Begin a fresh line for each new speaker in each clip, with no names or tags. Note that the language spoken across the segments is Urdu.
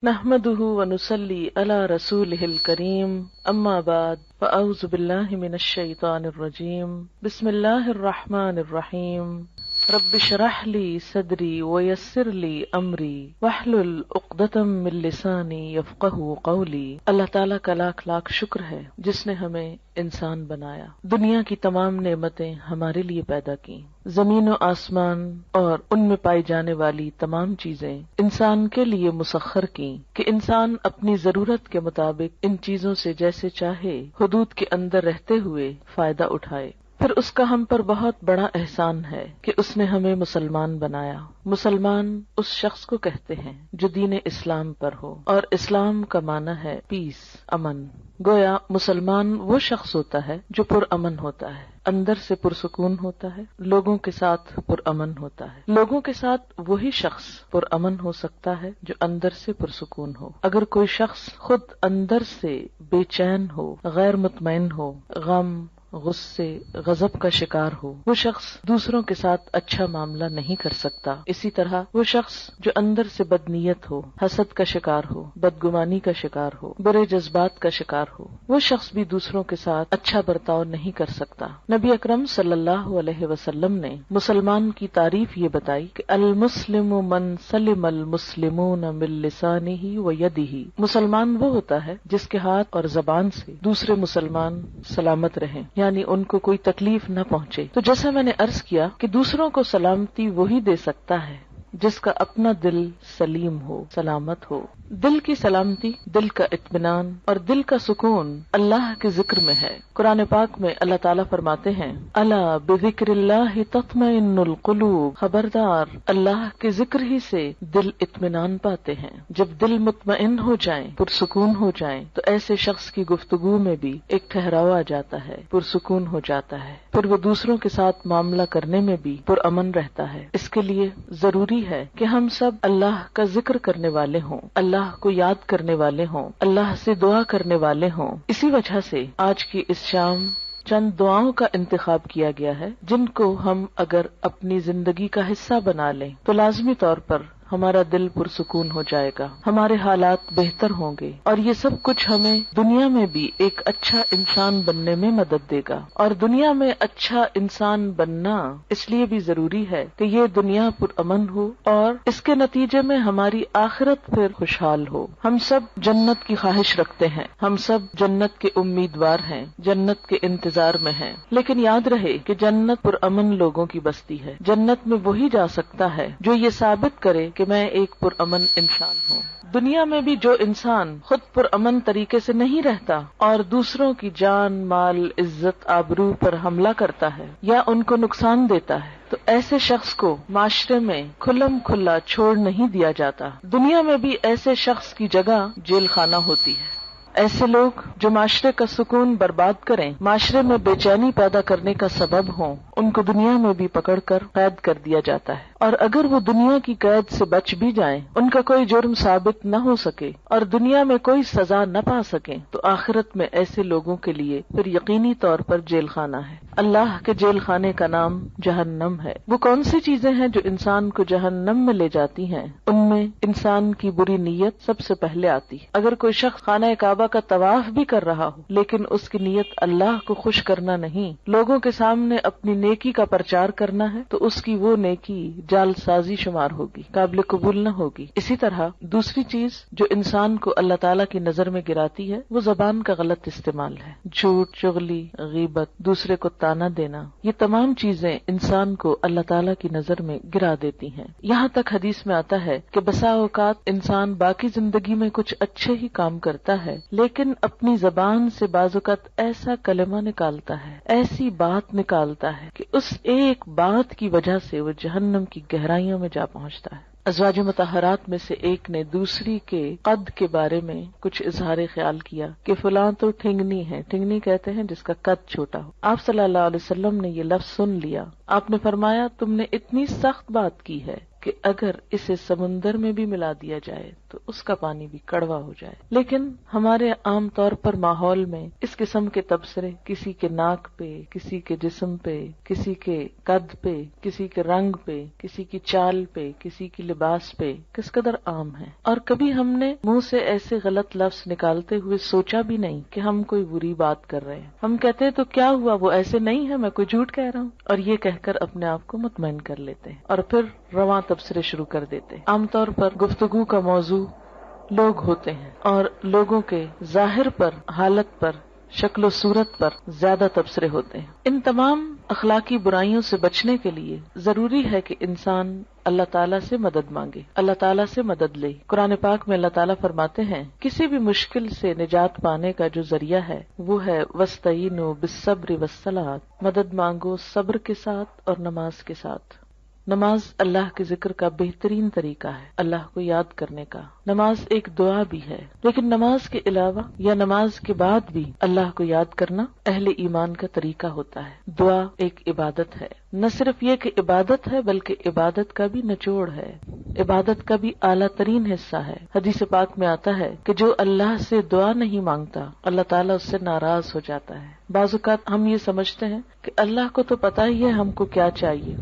نحمده ونصلي على رسوله الكريم اما بعد فاعوذ بالله من الشيطان الرجيم بسم الله الرحمن الرحيم رب اشرح لي صدري ويسر لي امري واحلل عقدة من لساني يفقهوا قولي۔ اللہ تعالیٰ کا لاکھ لاکھ شکر ہے جس نے ہمیں انسان بنایا، دنیا کی تمام نعمتیں ہمارے لیے پیدا کی، زمین و آسمان اور ان میں پائی جانے والی تمام چیزیں انسان کے لیے مسخر کی کہ انسان اپنی ضرورت کے مطابق ان چیزوں سے جیسے چاہے حدود کے اندر رہتے ہوئے فائدہ اٹھائے۔ پھر اس کا ہم پر بہت بڑا احسان ہے کہ اس نے ہمیں مسلمان بنایا۔ مسلمان اس شخص کو کہتے ہیں جو دین اسلام پر ہو، اور اسلام کا معنی ہے پیس، امن۔ گویا مسلمان وہ شخص ہوتا ہے جو پرامن ہوتا ہے، اندر سے پرسکون ہوتا ہے، لوگوں کے ساتھ پرامن ہوتا ہے۔ لوگوں کے ساتھ وہی شخص پرامن ہو سکتا ہے جو اندر سے پرسکون ہو۔ اگر کوئی شخص خود اندر سے بے چین ہو، غیر مطمئن ہو، غم، غصے، غضب کا شکار ہو، وہ شخص دوسروں کے ساتھ اچھا معاملہ نہیں کر سکتا۔ اسی طرح وہ شخص جو اندر سے بدنیت ہو، حسد کا شکار ہو، بدگمانی کا شکار ہو، برے جذبات کا شکار ہو، وہ شخص بھی دوسروں کے ساتھ اچھا برتاؤ نہیں کر سکتا۔ نبی اکرم صلی اللہ علیہ وسلم نے مسلمان کی تعریف یہ بتائی کہ المسلم من سلم المسلمون من لسانہ و یدہ، مسلمان وہ ہوتا ہے جس کے ہاتھ اور زبان سے دوسرے مسلمان سلامت رہیں، یعنی ان کو کوئی تکلیف نہ پہنچے۔ تو جیسا میں نے عرض کیا کہ دوسروں کو سلامتی وہی دے سکتا ہے جس کا اپنا دل سلیم ہو، سلامت ہو۔ دل کی سلامتی، دل کا اطمینان اور دل کا سکون اللہ کے ذکر میں ہے۔ قرآن پاک میں اللہ تعالیٰ فرماتے ہیں الا بذکر اللہ تطمئن القلوب، خبردار اللہ کے ذکر ہی سے دل اطمینان پاتے ہیں۔ جب دل مطمئن ہو جائیں، پرسکون ہو جائیں، تو ایسے شخص کی گفتگو میں بھی ایک ٹھہراؤ آ جاتا ہے، پرسکون ہو جاتا ہے، پھر وہ دوسروں کے ساتھ معاملہ کرنے میں بھی پرامن رہتا ہے۔ اس کے لیے ضروری ہے کہ ہم سب اللہ کا ذکر کرنے والے ہوں، اللہ کو یاد کرنے والے ہوں، اللہ سے دعا کرنے والے ہوں۔ اسی وجہ سے آج کی اس شام چند دعاؤں کا انتخاب کیا گیا ہے جن کو ہم اگر اپنی زندگی کا حصہ بنا لیں تو لازمی طور پر ہمارا دل پرسکون ہو جائے گا، ہمارے حالات بہتر ہوں گے، اور یہ سب کچھ ہمیں دنیا میں بھی ایک اچھا انسان بننے میں مدد دے گا۔ اور دنیا میں اچھا انسان بننا اس لیے بھی ضروری ہے کہ یہ دنیا پرامن ہو اور اس کے نتیجے میں ہماری آخرت پھر خوشحال ہو۔ ہم سب جنت کی خواہش رکھتے ہیں، ہم سب جنت کے امیدوار ہیں، جنت کے انتظار میں ہیں، لیکن یاد رہے کہ جنت پرامن لوگوں کی بستی ہے۔ جنت میں وہی جا سکتا ہے جو یہ ثابت کرے کہ میں ایک پرامن انسان ہوں۔ دنیا میں بھی جو انسان خود پرامن طریقے سے نہیں رہتا اور دوسروں کی جان، مال، عزت، آبرو پر حملہ کرتا ہے یا ان کو نقصان دیتا ہے، تو ایسے شخص کو معاشرے میں کھلم کھلا چھوڑ نہیں دیا جاتا۔ دنیا میں بھی ایسے شخص کی جگہ جیل خانہ ہوتی ہے۔ ایسے لوگ جو معاشرے کا سکون برباد کریں، معاشرے میں بے چینی پیدا کرنے کا سبب ہوں، ان کو دنیا میں بھی پکڑ کر قید کر دیا جاتا ہے، اور اگر وہ دنیا کی قید سے بچ بھی جائیں، ان کا کوئی جرم ثابت نہ ہو سکے اور دنیا میں کوئی سزا نہ پا سکیں، تو آخرت میں ایسے لوگوں کے لیے پھر یقینی طور پر جیل خانہ ہے۔ اللہ کے جیل خانے کا نام جہنم ہے۔ وہ کون سی چیزیں ہیں جو انسان کو جہنم میں لے جاتی ہیں؟ ان میں انسان کی بری نیت سب سے پہلے آتی ہے۔ اگر کوئی شخص خانہ کعبہ کا طواف بھی کر رہا ہو لیکن اس کی نیت اللہ کو خوش کرنا نہیں، لوگوں کے سامنے اپنی نیکی کا پرچار کرنا ہے، تو اس کی وہ نیکی جعل سازی شمار ہوگی، قابل قبول نہ ہوگی۔ اسی طرح دوسری چیز جو انسان کو اللہ تعالیٰ کی نظر میں گراتی ہے وہ زبان کا غلط استعمال ہے۔ جھوٹ، چغلی، غیبت، دوسرے کو تانا دینا، یہ تمام چیزیں انسان کو اللہ تعالیٰ کی نظر میں گرا دیتی ہیں۔ یہاں تک حدیث میں آتا ہے کہ بسا اوقات انسان باقی زندگی میں کچھ اچھے ہی کام کرتا ہے لیکن اپنی زبان سے بعض اوقات ایسا کلمہ نکالتا ہے، ایسی بات نکالتا ہے کہ اس ایک بات کی وجہ سے وہ جہنم کی گہرائیوں میں جا پہنچتا ہے۔ ازواج مطہرات میں سے ایک نے دوسری کے قد کے بارے میں کچھ اظہار خیال کیا کہ فلاں تو ٹھنگنی ہے، ٹھنگنی کہتے ہیں جس کا قد چھوٹا ہو۔ آپ صلی اللہ علیہ وسلم نے یہ لفظ سن لیا، آپ نے فرمایا تم نے اتنی سخت بات کی ہے کہ اگر اسے سمندر میں بھی ملا دیا جائے تو اس کا پانی بھی کڑوا ہو جائے. لیکن ہمارے عام طور پر ماحول میں اس قسم کے تبصرے کسی کے ناک پہ، کسی کے جسم پہ، کسی کے قد پہ، کسی کے رنگ پہ، کسی کی چال پہ، کسی کی لباس پہ کس قدر عام ہے. اور کبھی ہم نے منہ سے ایسے غلط لفظ نکالتے ہوئے سوچا بھی نہیں کہ ہم کوئی بری بات کر رہے ہیں. ہم کہتے ہیں تو کیا ہوا، وہ ایسے نہیں ہے، میں کوئی جھوٹ کہہ رہا ہوں، اور یہ کہہ کر اپنے آپ کو مطمئن کر لیتے ہیں اور پھر رواں تبصرے شروع کر دیتے ہیں. عام طور پر گفتگو کا موضوع لوگ ہوتے ہیں اور لوگوں کے ظاہر پر، حالت پر، شکل و صورت پر زیادہ تبصرے ہوتے ہیں. ان تمام اخلاقی برائیوں سے بچنے کے لیے ضروری ہے کہ انسان اللہ تعالیٰ سے مدد مانگے، اللہ تعالیٰ سے مدد لے. قرآن پاک میں اللہ تعالیٰ فرماتے ہیں کسی بھی مشکل سے نجات پانے کا جو ذریعہ ہے وہ ہے وَاسْتَعِینُوا بِالصَّبْرِ وَالصَّلَاةِ، مدد مانگو صبر کے ساتھ اور نماز کے ساتھ. نماز اللہ کے ذکر کا بہترین طریقہ ہے، اللہ کو یاد کرنے کا. نماز ایک دعا بھی ہے، لیکن نماز کے علاوہ یا نماز کے بعد بھی اللہ کو یاد کرنا اہل ایمان کا طریقہ ہوتا ہے. دعا ایک عبادت ہے، نہ صرف یہ کہ عبادت ہے بلکہ عبادت کا بھی نچوڑ ہے، عبادت کا بھی اعلیٰ ترین حصہ ہے. حدیث پاک میں آتا ہے کہ جو اللہ سے دعا نہیں مانگتا اللہ تعالیٰ اس سے ناراض ہو جاتا ہے. بعض اوقات ہم یہ سمجھتے ہیں کہ اللہ کو تو پتہ ہی ہے ہم کو کیا چاہیے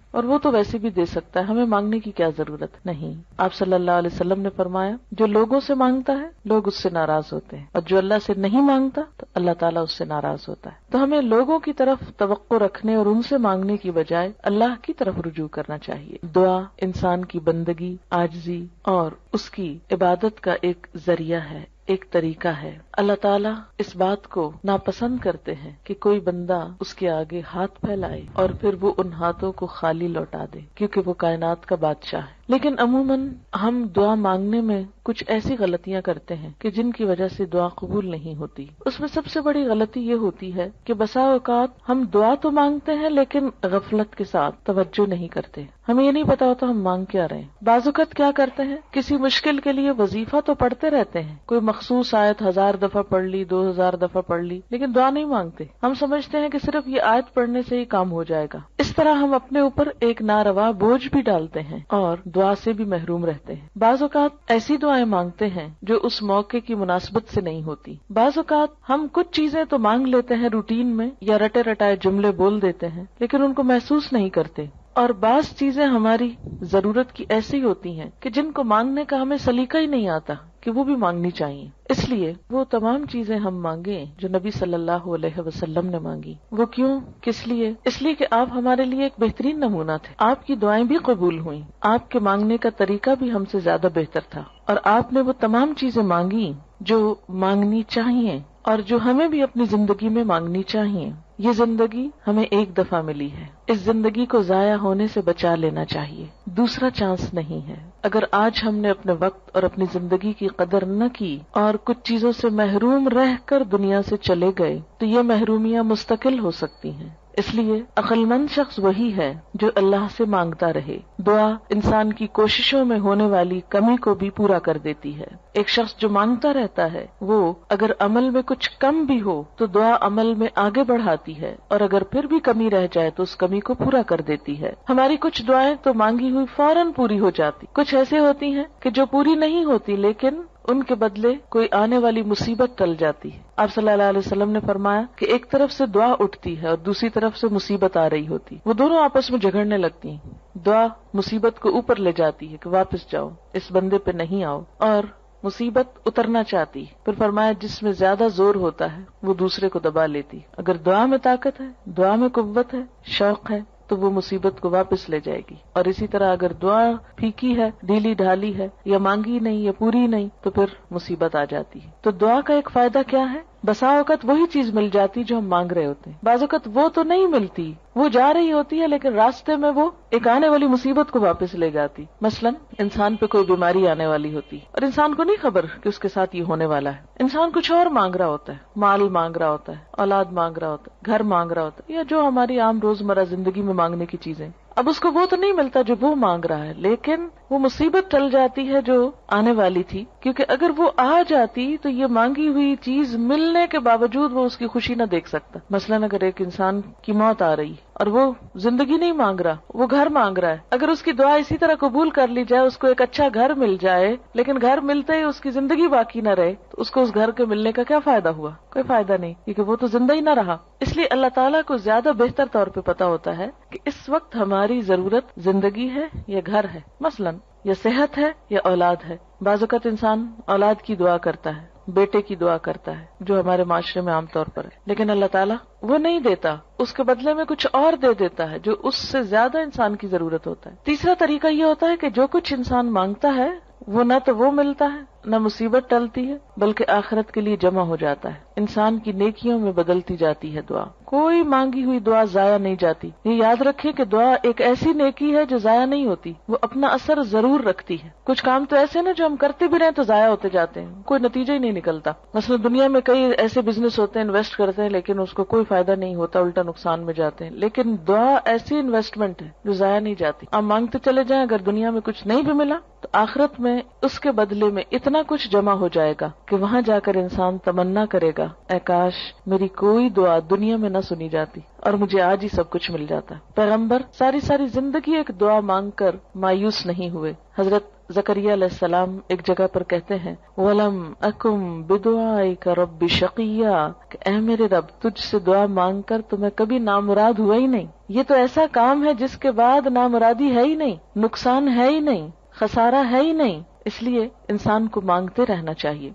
اور وہ تو ویسے بھی دے سکتا ہے، ہمیں مانگنے کی کیا ضرورت. نہیں، آپ صلی اللہ علیہ وسلم نے فرمایا جو لوگوں سے مانگتا ہے لوگ اس سے ناراض ہوتے ہیں، اور جو اللہ سے نہیں مانگتا تو اللہ تعالیٰ اس سے ناراض ہوتا ہے. تو ہمیں لوگوں کی طرف توقع رکھنے اور ان سے مانگنے کی بجائے اللہ کی طرف رجوع کرنا چاہیے. دعا انسان کی بندگی، عاجزی اور اس کی عبادت کا ایک ذریعہ ہے، ایک طریقہ ہے. اللہ تعالیٰ اس بات کو ناپسند کرتے ہیں کہ کوئی بندہ اس کے آگے ہاتھ پھیلائے اور پھر وہ ان ہاتھوں کو خالی لوٹا دے، کیونکہ وہ کائنات کا بادشاہ ہے. لیکن عموماً ہم دعا مانگنے میں کچھ ایسی غلطیاں کرتے ہیں کہ جن کی وجہ سے دعا قبول نہیں ہوتی. اس میں سب سے بڑی غلطی یہ ہوتی ہے کہ بسا اوقات ہم دعا تو مانگتے ہیں لیکن غفلت کے ساتھ توجہ نہیں کرتے، ہمیں یہ نہیں پتا ہوتا ہم مانگ کیا رہے ہیں. بعض اوقات کیا کرتے ہیں، کسی مشکل کے لیے وظیفہ تو پڑھتے رہتے ہیں، کوئی مخصوص آیت 1000 دفعہ پڑھ لی، 2000 دفعہ پڑھ لی، لیکن دعا نہیں مانگتے. ہم سمجھتے ہیں کہ صرف یہ آیت پڑھنے سے ہی کام ہو جائے گا. اس طرح ہم اپنے اوپر ایک ناروا بوجھ بھی ڈالتے ہیں اور دعا سے بھی محروم رہتے ہیں. بعض اوقات ایسی دعائیں مانگتے ہیں جو اس موقع کی مناسبت سے نہیں ہوتی. بعض اوقات ہم کچھ چیزیں تو مانگ لیتے ہیں روٹین میں یا رٹے رٹائے جملے بول دیتے ہیں لیکن ان کو محسوس نہیں کرتے. اور بعض چیزیں ہماری ضرورت کی ایسی ہوتی ہیں کہ جن کو مانگنے کا ہمیں سلیقہ ہی نہیں آتا کہ وہ بھی مانگنی چاہیے. اس لیے وہ تمام چیزیں ہم مانگیں جو نبی صلی اللہ علیہ وسلم نے مانگی. وہ کیوں، کس لیے؟ اس لیے کہ آپ ہمارے لیے ایک بہترین نمونہ تھے. آپ کی دعائیں بھی قبول ہوئیں، آپ کے مانگنے کا طریقہ بھی ہم سے زیادہ بہتر تھا، اور آپ نے وہ تمام چیزیں مانگی جو مانگنی چاہیے اور جو ہمیں بھی اپنی زندگی میں مانگنی چاہیے. یہ زندگی ہمیں ایک دفعہ ملی ہے، اس زندگی کو ضائع ہونے سے بچا لینا چاہیے. دوسرا چانس نہیں ہے. اگر آج ہم نے اپنے وقت اور اپنی زندگی کی قدر نہ کی اور کچھ چیزوں سے محروم رہ کر دنیا سے چلے گئے تو یہ محرومیاں مستقل ہو سکتی ہیں. اس لیے عقل مند شخص وہی ہے جو اللہ سے مانگتا رہے. دعا انسان کی کوششوں میں ہونے والی کمی کو بھی پورا کر دیتی ہے. ایک شخص جو مانگتا رہتا ہے وہ اگر عمل میں کچھ کم بھی ہو تو دعا عمل میں آگے بڑھاتی ہے، اور اگر پھر بھی کمی رہ جائے تو اس کمی کو پورا کر دیتی ہے. ہماری کچھ دعائیں تو مانگی ہوئی فوراً پوری ہو جاتی، کچھ ایسے ہوتی ہیں کہ جو پوری نہیں ہوتی لیکن ان کے بدلے کوئی آنے والی مصیبت ٹل جاتی ہے. آپ صلی اللہ علیہ وسلم نے فرمایا کہ ایک طرف سے دعا اٹھتی ہے اور دوسری طرف سے مصیبت آ رہی ہوتی، وہ دونوں آپس میں جھگڑنے لگتی ہیں. دعا مصیبت کو اوپر لے جاتی ہے کہ واپس جاؤ، اس بندے پہ نہیں آؤ، اور مصیبت اترنا چاہتی. پھر فرمایا جس میں زیادہ زور ہوتا ہے وہ دوسرے کو دبا لیتی. اگر دعا میں طاقت ہے، دعا میں قوت ہے، شوق ہے تو وہ مصیبت کو واپس لے جائے گی. اور اسی طرح اگر دعا پھیکی ہے، ڈھیلی ڈھالی ہے، یا مانگی نہیں یا پوری نہیں تو پھر مصیبت آ جاتی ہے. تو دعا کا ایک فائدہ کیا ہے؟ بسا اوقات وہی چیز مل جاتی جو ہم مانگ رہے ہوتے ہیں. بعض اوقات وہ تو نہیں ملتی، وہ جا رہی ہوتی ہے لیکن راستے میں وہ ایک آنے والی مصیبت کو واپس لے جاتی. مثلا انسان پہ کوئی بیماری آنے والی ہوتی اور انسان کو نہیں خبر کہ اس کے ساتھ یہ ہونے والا ہے. انسان کچھ اور مانگ رہا ہوتا ہے، مال مانگ رہا ہوتا ہے، اولاد مانگ رہا ہوتا ہے، گھر مانگ رہا ہوتا ہے، یا جو ہماری عام روزمرہ زندگی میں مانگنے کی چیزیں. اب اس کو وہ تو نہیں ملتا جو وہ مانگ رہا ہے، لیکن وہ مصیبت ٹل جاتی ہے جو آنے والی تھی، کیونکہ اگر وہ آ جاتی تو یہ مانگی ہوئی چیز ملنے کے باوجود وہ اس کی خوشی نہ دیکھ سکتا. مثلاً اگر ایک انسان کی موت آ رہی اور وہ زندگی نہیں مانگ رہا، وہ گھر مانگ رہا ہے. اگر اس کی دعا اسی طرح قبول کر لی جائے، اس کو ایک اچھا گھر مل جائے، لیکن گھر ملتے ہی اس کی زندگی باقی نہ رہے، تو اس کو اس گھر کے ملنے کا کیا فائدہ ہوا؟ کوئی فائدہ نہیں، کیونکہ وہ تو زندہ ہی نہ رہا. اس لیے اللہ تعالیٰ کو زیادہ بہتر طور پہ پتا ہوتا ہے کہ اس وقت ہماری ضرورت زندگی ہے یا گھر ہے، مثلاً یا صحت ہے یا اولاد ہے. بعض اوقات انسان اولاد کی دعا کرتا ہے، بیٹے کی دعا کرتا ہے، جو ہمارے معاشرے میں عام طور پر ہے، لیکن اللہ تعالیٰ وہ نہیں دیتا، اس کے بدلے میں کچھ اور دے دیتا ہے جو اس سے زیادہ انسان کی ضرورت ہوتا ہے. تیسرا طریقہ یہ ہوتا ہے کہ جو کچھ انسان مانگتا ہے وہ نہ تو وہ ملتا ہے، نہ مصیبت ٹلتی ہے، بلکہ آخرت کے لیے جمع ہو جاتا ہے، انسان کی نیکیوں میں بدلتی جاتی ہے دعا. کوئی مانگی ہوئی دعا ضائع نہیں جاتی. یہ یاد رکھیں کہ دعا ایک ایسی نیکی ہے جو ضائع نہیں ہوتی، وہ اپنا اثر ضرور رکھتی ہے. کچھ کام تو ایسے نا جو ہم کرتے بھی رہے تو ضائع ہوتے جاتے ہیں، کوئی نتیجہ ہی نہیں نکلتا. مثلا دنیا میں کئی ایسے بزنس ہوتے ہیں، انویسٹ کرتے ہیں لیکن اس کو کوئی فائدہ نہیں ہوتا، الٹا نقصان میں جاتے ہیں. لیکن دعا ایسی انویسٹمنٹ ہے جو ضائع نہیں جاتی. آپ مانگتے چلے جائیں، اگر دنیا میں کچھ نہیں بھی ملا تو آخرت میں اس کے بدلے میں اتنا کچھ جمع ہو جائے گا کہ وہاں جا کر انسان تمنا کرے گا، اے کاش میری کوئی دعا دنیا میں نہ سنی جاتی اور مجھے آج ہی سب کچھ مل جاتا. پیغمبر ساری زندگی ایک دعا مانگ کر مایوس نہیں ہوئے. حضرت زکریا علیہ السلام ایک جگہ پر کہتے ہیں وَلَمْ أَكُمْ بِدُعَائِكَ رَبِّ شَقِيًّا، کہ اے میرے رب تجھ سے دعا مانگ کر تو میں کبھی نامراد ہوا ہی نہیں. یہ تو ایسا کام ہے جس کے بعد نامرادی ہے ہی نہیں، نقصان ہے ہی نہیں، خسارہ ہے ہی نہیں. اس لیے انسان کو مانگتے رہنا چاہیے.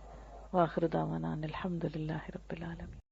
وآخر دعوانا الحمد للہ رب العالمین.